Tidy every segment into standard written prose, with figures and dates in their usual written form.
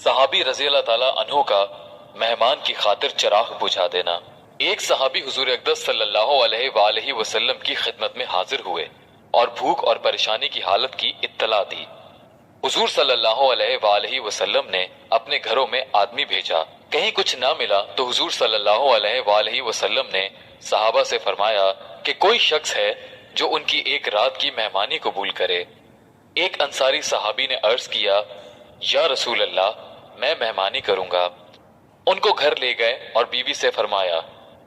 सहाबी रजी अल्लाह ताला अन्हु का मेहमान की खातिर चिराग बुझा देना। एक सहाबी हुजूर अक़दस सल्लल्लाहु अलैहि वसल्लम की खिदमत में हाजिर हुए और भूख और परेशानी की हालत की इत्तला दी। हुजूर सल्लल्लाहु अलैहि वसल्लम ने अपने घरों में आदमी भेजा। कहीं कुछ ना मिला तो हुजूर सल्लल्लाहु अलैहि वसल्लम ने सहाबा से फरमाया कि कोई शख्स है जो उनकी एक रात की मेहमानी कबूल करे। एक अंसारी सहाबी ने अर्ज किया, या रसूल अल्लाह, मैं मेहमानी करूंगा। उनको घर ले गए और बीवी से फरमाया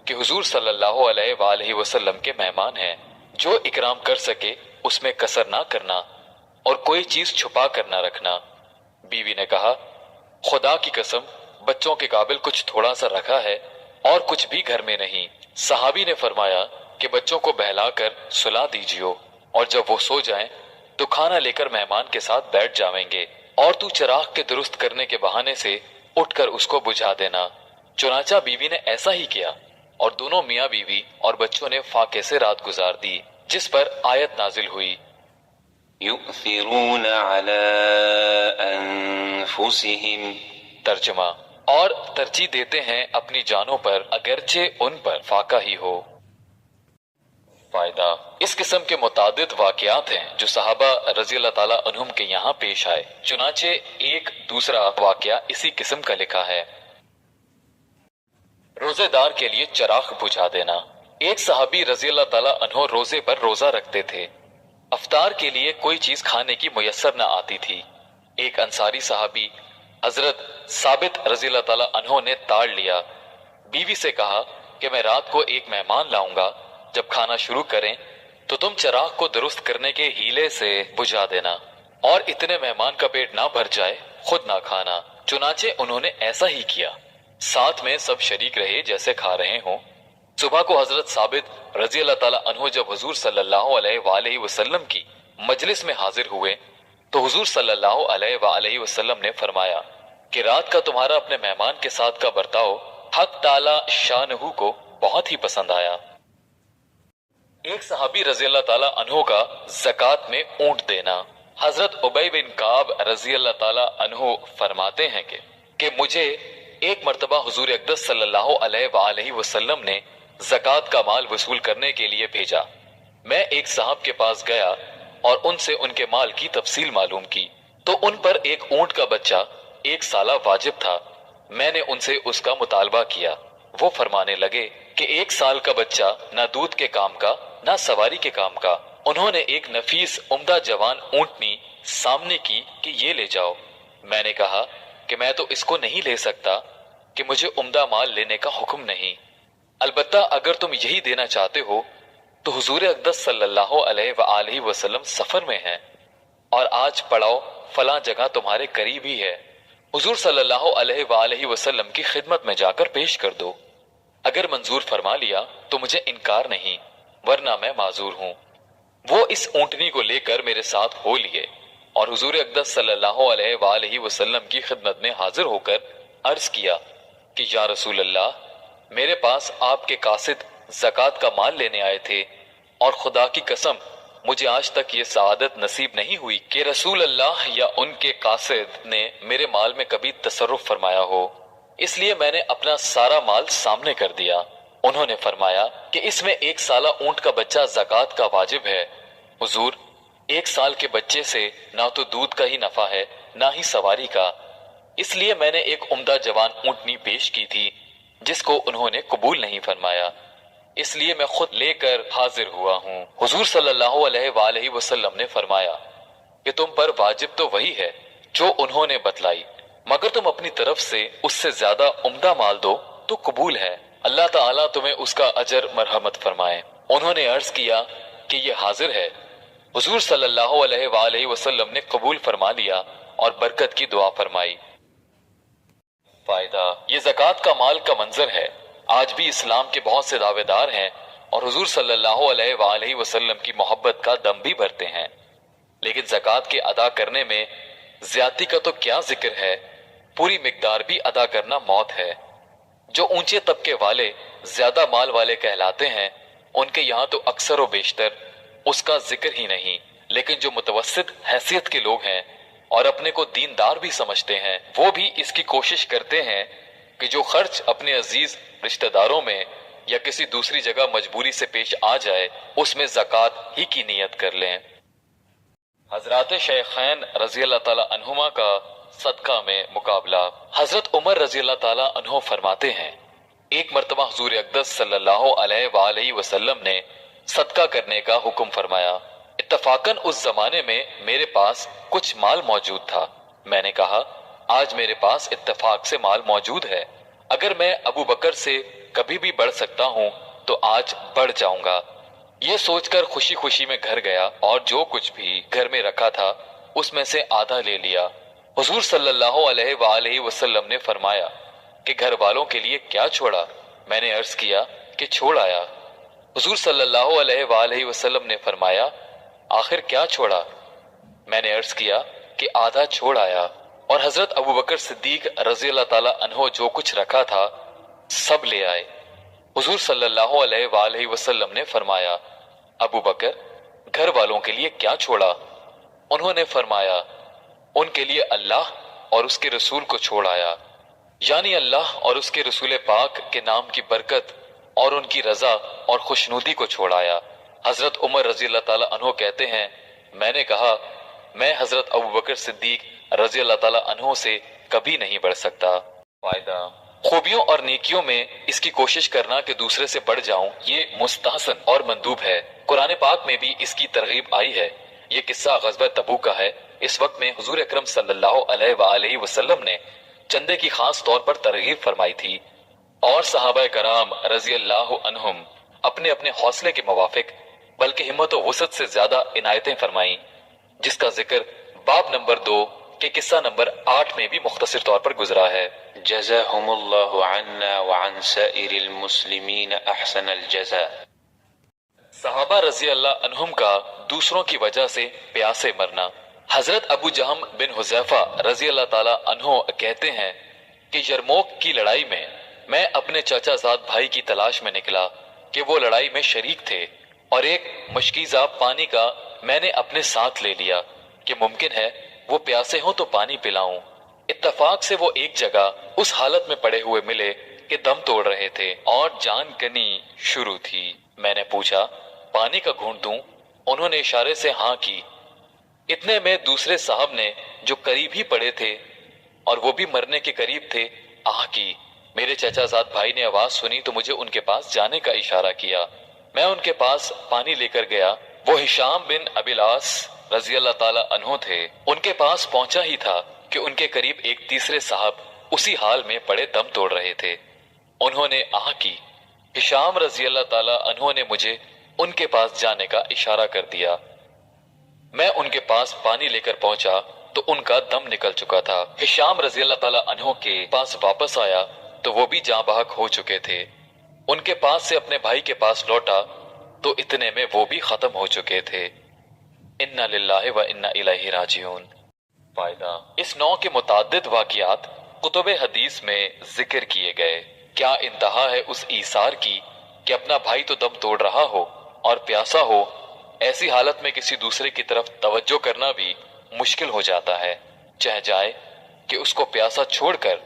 कि हुजूर सल्लल्लाहु अलैहि वसल्लम के मेहमान हैं, जो इकराम कर सके उसमें कसर ना करना और कोई चीज छुपा कर ना रखना। बीवी ने कहा, खुदा की कसम, बच्चों के काबिल कुछ थोड़ा सा रखा है और कुछ भी घर में नहीं। सहाबी ने फरमाया कि बच्चों को बहलाकर सुला दीजिए और जब वो सो जाएं तो खाना लेकर मेहमान के साथ बैठ जावेंगे और तू चिराग के दुरुस्त करने के बहाने से उठकर उसको बुझा देना। चुनाचा बीवी ने ऐसा ही किया और दोनों मियाँ बीवी और बच्चों ने फाके से रात गुजार दी, जिस पर आयत नाजिल हुई, यु'थिरून अला अनफुसिहिम। तर्जुमा, और तरजीह देते हैं अपनी जानों पर अगरचे उन पर फाका ही हो। फायदा, इस किस्म के मुतादिद वाकयात हैं जो सहाबा रजी अल्लाह ताला अन्हुम के यहाँ पेश आए। चुनाचे एक दूसरा वाकया इसी किस्म का लिखा है। रोजेदार के लिए चिराग बुझा देना। एक सहाबी रजी अल्लाह ताला अन्हु रोजे पर रोजा रखते थे। अफ्तार के लिए कोई चीज खाने की मुयस्सर न आती थी। एक अंसारी सहाबी हजरत साबित रजी अल्लाह ताला अन्हु ने ताड़ लिया। बीवी से कहा कि मैं रात को एक मेहमान लाऊंगा, जब खाना शुरू करें तो तुम चिराग को दुरुस्त करने के हीले से बुझा देना और इतने मेहमान का पेट ना भर जाए खुद ना खाना। चुनाचे उन्होंने ऐसा ही किया। साथ में सब शरीक रहे जैसे खा रहे हों। सुबह को हजरत साबित रजी अल्लाह ताला अन्हु जब हुजूर सल्लल्लाहु अलैहि वसल्लम की मजलिस में हाजिर हुए तो हुजूर सल्लल्लाहु अलैहि वसल्लम ने फरमाया कि रात का तुम्हारा अपने मेहमान के साथ का बर्ताव हक ताला शानहू को बहुत ही पसंद आया। एक सहाबी रजी अल्लाह ताला अन्हु का ज़कात में ऊंट देना। हजरत उबई बिन काब रजी अल्लाह ताला अन्हु फरमाते हैं कि मुझे एक मर्तबा हुजूर अक़दस सल्लल्लाहु अलैहि वसल्लम ने ज़कात का माल वसूल करने के लिए भेजा। मैं एक साहब के पास गया और उनसे उनके माल की तफसील मालूम की तो उन पर एक ऊंट का बच्चा 1 साला वाजिब था। मैंने उनसे उसका मुतालबा किया। वो फरमाने लगे कि 1 साल का बच्चा ना दूध के काम का ना सवारी के काम का। उन्होंने एक नफीस उम्दा जवान ऊंटनी सामने की कि ये ले जाओ। मैंने कहा कि मैं तो इसको नहीं ले सकता, कि मुझे उम्दा माल लेने का हुक्म नहीं, अलबत्ता अगर तुम यही देना चाहते हो तो हुजूर अक़दस सल्लल्लाहु अलैहि वसल्लम सफर में हैं और आज पड़ाव फलां जगह तुम्हारे करीब ही है। हुजूर सल्लल्लाहु अलैहि वसल्लम की खिदमत में जाकर पेश कर दो। अगर मंजूर फरमा लिया तो मुझे इनकार नहीं, वरना मैं माजूर हूँ। वो इस ऊंटनी को लेकर मेरे साथ हो लिए और हुजूर अक़दस सल्लल्लाहु अलैहि वसल्लम की खिदमत में हाजिर होकर अर्ज किया कि या रसूल अल्लाह, मेरे पास आपके कासिद ज़कात का माल लेने आए थे और खुदा की कसम मुझे आज तक ये सआदत नसीब नहीं हुई कि रसूल अल्लाह या उनके कासिद ने मेरे माल में कभी तसर्रुफ फरमाया हो, इसलिए मैंने अपना सारा माल सामने कर दिया। उन्होंने फरमाया कि इसमें 1 साला ऊंट का बच्चा ज़कात का वाजिब है। हुजूर, 1 साल के बच्चे से ना तो दूध का ही नफा है ना ही सवारी का, इसलिए मैंने एक उम्दा जवान ऊंटनी पेश की थी जिसको उन्होंने कबूल नहीं फरमाया, इसलिए मैं खुद लेकर हाजिर हुआ हूँ। हुजूर सल्लल्लाहु अलैहि वसल्लम ने फरमाया कि तुम पर वाजिब तो वही है जो उन्होंने बतलाई, मगर तुम अपनी तरफ से उससे ज्यादा उम्दा माल दो तो कबूल है। अल्लाह ताला तुम्हें उसका अजर मरहमत फरमाए। उन्होंने अर्ज किया कि ये हाजिर है। हुजूर सल्लल्लाहु अलैहि वसल्लम ने कबूल फरमा लिया और बरकत की दुआ फरमाई। फायदा, ये ज़कात का माल का मंजर है। आज भी इस्लाम के बहुत से दावेदार हैं और हुजूर सल्लल्लाहु अलैहि वसल्लम की मोहब्बत का दम भी भरते हैं, लेकिन ज़कात के अदा करने में ज्यादती का तो क्या जिक्र है, पूरी मिकदार भी अदा करना मौत है। जो ऊंचे तबके वाले ज्यादा माल वाले कहलाते हैं उनके यहाँ तो अक्सर व बेशतर उसका जिक्र ही नहीं, लेकिन जो मुतवस्सित हैसियत के लोग हैं और अपने को दीनदार भी समझते हैं, वो भी इसकी कोशिश करते हैं कि जो खर्च अपने अजीज रिश्तेदारों में या किसी दूसरी जगह मजबूरी से पेश आ जाए उसमें ज़कात ही की नियत कर लें। हजरत शेखैन रजी अल्लाह ताला अन्हुमा का सदका में मुकाबला। हजरत उमर रजी अल्लाह ताला अन्हु फरमाते हैं, एक मर्तबा हुजूर अक़दस सल्लल्लाहु अलैहि वसल्लम ने सदका करने का हुक्म फरमाया। इत्तफाकन उस जमाने में मेरे पास कुछ माल मौजूद था। मैंने कहा, आज मेरे पास इत्तफाक से माल मौजूद है, अगर मैं अबू बकर से कभी भी बढ़ सकता हूँ तो आज बढ़ जाऊंगा। ये सोचकर खुशी खुशी में घर गया और जो कुछ भी घर में रखा था उसमें से आधा ले लिया। हुजूर सल्लल्लाहु अलैहि वसल्लम ने फरमाया कि घर वालों के लिए क्या छोड़ा? मैंने अर्ज किया कि छोड़ आया। हुजूर सल्लल्लाहु अलैहि वसल्लम ने फरमाया, आखिर क्या छोड़ा? मैंने अर्ज किया कि आधा छोड़ आया। और हजरत अबू बकर सिद्दीक रजी अल्लाह ताला अन्हो जो कुछ रखा था सब ले आए। हुजूर सल्लल्लाहु अलैहि वसल्लम ने फरमाया, अबू बकर, घर वालों के लिए क्या छोड़ा? उन्होंने फरमाया, उनके लिए अल्लाह और उसके रसूल को छोड़ आया, यानी अल्लाह और उसके रसूल पाक के नाम की बरकत और उनकी रजा और खुशनुदी को छोड़ आया। हजरत उमर रजी अल्लाह ताला अन्हो कहते हैं, मैंने कहा, मैं हजरत अबू बकर सिद्दीक रजी अल्लाह ताला अन्हो से कभी नहीं बढ़ सकता। फायदा, खूबियों और नेकियों में इसकी कोशिश करना कि दूसरे से बढ़ जाऊं, ये मुस्तहसन और मंदूब है। कुरान पाक में भी इसकी तरगीब आई है। ये किस्सा ग़ज़वा तबूक का है। इस वक्त में हुजूर अकरम सल्लल्लाहु अलैहि वसल्लम ने चंदे की खास तौर पर तरगीब फरमाई थी और सहाबा कराम रजी अल्लाह अन्हुम अपने अपने हौसले के मुवाफिक बल्कि हिम्मत और वसत से ज्यादा इनायतें फरमाई, जिसका जिक्र बाब नंबर 2 के किस्सा नंबर 8 में भी मुख्तसर तौर पर गुजरा है। जज़ाहुमुल्लाहु अन्ना व अन साइरिल मुस्लिमीन अहसनल जज़ा। सहाबा रजी अल्लाह अन्हुम का दूसरों की वजह से प्यासे मरना। हजरत अबू जहम बिन हुज़ैफा रजी अल्लाह ताला अन्हु कहते हैं कि यरमूक की लड़ाई में मैं अपने चाचाजाद भाई की तलाश में निकला कि वो लड़ाई में शरीक थे, और एक मशकीज़ा पानी का मैंने अपने साथ ले लिया कि मुमकिन है वो प्यासे हो तो पानी पिलाऊं। इत्तफाक से वो एक जगह उस हालत में पड़े हुए मिले कि दम तोड़ रहे थे और जान कनी शुरू थी। मैंने पूछा, पानी का घूंट दूं? उन्होंने इशारे से हाँ की। इतने में दूसरे साहब ने जो करीब ही पड़े थे और वो भी मरने के करीब थे, आह की। मेरे चाचाजाद भाई ने आवाज सुनी तो मुझे उनके पास जाने का इशारा किया। मैं उनके पास पानी लेकर गया। वो हिशाम बिन अबिल आस रजी अल्लाह ताला अन्हो थे। उनके पास पहुंचा ही था कि उनके करीब एक तीसरे साहब उसी हाल में पड़े दम तोड़ रहे थे। उन्होंने आह की। हिशाम रजी अल्लाह ताला अन्हो ने मुझे उनके पास जाने का इशारा कर दिया। मैं उनके पास पानी लेकर पहुंचा तो उनका दम निकल चुका था। हिशाम रजी अल्लाह ताला अन्हो के पास वापस आया तो वो भी जाँ बहक हो चुके थे। उनके पास से अपने भाई के पास लौटा तो इतने में वो भी खत्म हो चुके थे। इन्ना लिल्लाहि व इन्ना इलैहि राजिऊन। फायदा, इस नौ के मुताद्दिद वाक़ियात कुतुब हदीस में जिक्र किए गए। क्या इंतहा है उस ईसार की कि अपना भाई तो दम तोड़ रहा हो और प्यासा हो, ऐसी हालत में किसी दूसरे की तरफ तवज्जो करना भी मुश्किल हो जाता है। चाहे जाए कि उसको प्यासा छोड़कर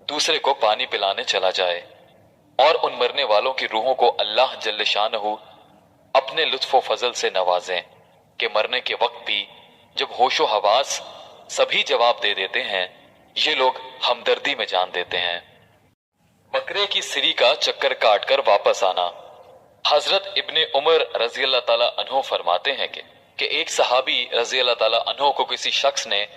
दूसरे को पानी पिलाने चला जाए और उन मरने वालों की रूहों को अल्लाह जल्ल शानहू अपने लुत्फ व फजल से नवाजें कि मरने के वक्त भी जब होशो हवास सभी जवाब दे देते हैं, ये लोग हमदर्दी में जान देते हैं। बकरे की सिरी का चक्कर काटकर वापस आना। हजरत इब्ने उमर रजी अल्लाह ताला अन्हो फरमाते हैं कि एक सहाबी रजी अल्लाह ताला अन्हो को किसी शख्स ने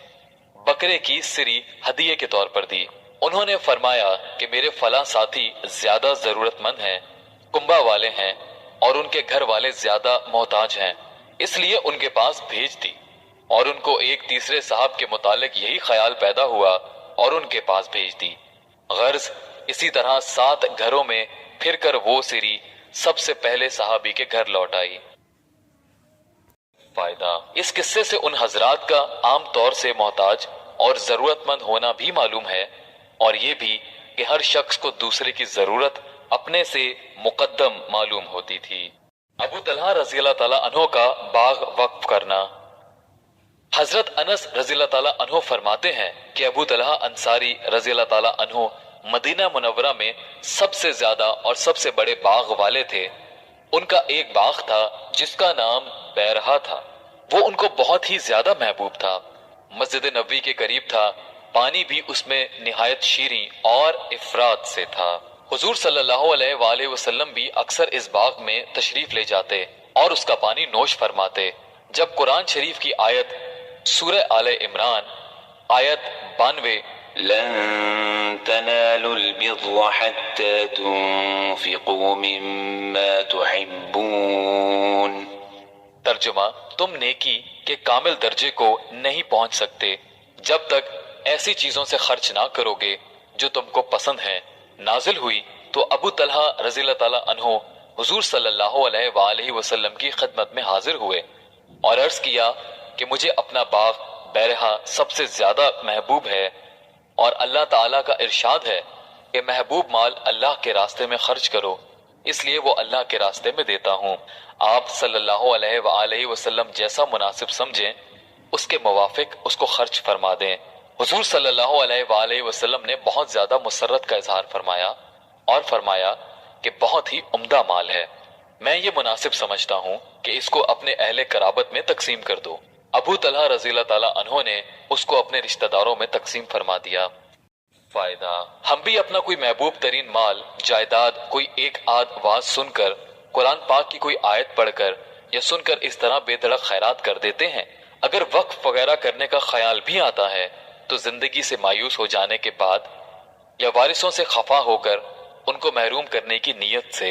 बकरे की सिरी हदिये के तौर पर दी। उन्होंने फरमाया कि मेरे फला साथी ज्यादा जरूरतमंद हैं, कुंबा वाले हैं और उनके घर वाले ज्यादा मोहताज हैं, इसलिए उनके पास भेज दी। और उनको एक तीसरे साहब के मुतालिक यही ख्याल पैदा हुआ और उनके पास भेज दी। गर्ज इसी तरह 7 घरों में फिरकर वो सिरी सबसे पहले सहाबी के घर लौट आई। फायदा, इस किस्से से उन हजरात का आम तौर से मोहताज और जरूरतमंद होना भी मालूम है, और ये भी कि हर शख्स को दूसरे की जरूरत अपने से मुकद्दम मालूम होती थी। अबू तलहा रज़ी अल्लाह ताला अन्हो का बाग वक्फ करना। حضرت انس رضی اللہ تعالیٰ عنہ فرماتے ہیں کہ ابو طلحہ انصاری رضی اللہ تعالیٰ عنہ مدینہ منورہ میں سب سے زیادہ اور سب سے بڑے باغ والے تھے۔ ان کا ایک باغ تھا جس کا نام بیرہا تھا، وہ ان کو بہت ہی زیادہ محبوب تھا، مسجد نبوی کے قریب تھا، پانی بھی اس میں نہایت شیریں اور افراد سے تھا۔ حضور صلی اللہ علیہ وآلہ وسلم بھی اکثر اس باغ میں تشریف لے جاتے اور اس کا پانی نوش فرماتے۔ جب قرآن شریف کی آیت سورہ آل عمران آیت 92 لن تنالوا البر حتى تنفقوا مما تحبون، ترجمہ، تم نیکی کے کامل درجے کو نہیں پہنچ سکتے جب تک ایسی چیزوں سے خرچ نہ کرو گے جو تم کو پسند ہیں، نازل ہوئی تو ابو طلحہ رضی اللہ تعالیٰ عنہ حضور صلی اللہ علیہ وآلہ وسلم کی خدمت میں حاضر ہوئے اور عرض کیا کہ مجھے اپنا باغ بیرہا سب سے زیادہ محبوب ہے، اور اللہ تعالیٰ کا ارشاد ہے کہ محبوب مال اللہ کے راستے میں خرچ کرو، اس لیے وہ اللہ کے راستے میں دیتا ہوں۔ آپ صلی اللہ علیہ وآلہ وسلم جیسا مناسب سمجھیں اس کے موافق اس کو خرچ فرما دیں۔ حضور صلی اللہ علیہ وآلہ وسلم نے بہت زیادہ مسرت کا اظہار فرمایا اور فرمایا کہ بہت ہی عمدہ مال ہے، میں یہ مناسب سمجھتا ہوں کہ اس کو اپنے اہل قرابت میں تقسیم کر دو۔ ابو طلحہ رضی اللہ تعالیٰ عنہ نے اس کو اپنے رشتہ داروں میں تقسیم فرما دیا۔ فائدہ، ہم بھی اپنا کوئی محبوب ترین مال، جائیداد، کوئی ایک آدھ واز سن کر، قرآن پاک کی کوئی آیت پڑھ کر یا سن کر اس طرح بے دھڑک خیرات کر دیتے ہیں۔ اگر وقف وغیرہ کرنے کا خیال بھی آتا ہے تو زندگی سے مایوس ہو جانے کے بعد یا وارثوں سے خفا ہو کر ان کو محروم کرنے کی نیت سے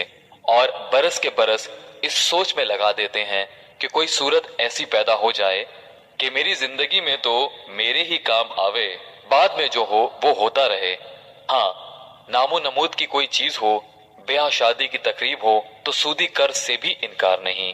اور برس کے برس اس سوچ میں لگا دیتے ہیں کہ کوئی صورت ایسی پیدا ہو جائے کہ میری زندگی میں تو میرے ہی کام آوے، بعد میں جو ہو وہ ہوتا رہے۔ ہاں، نام و نمود کی کوئی چیز ہو، بیاہ شادی کی تقریب ہو تو سودی قرض سے بھی انکار نہیں۔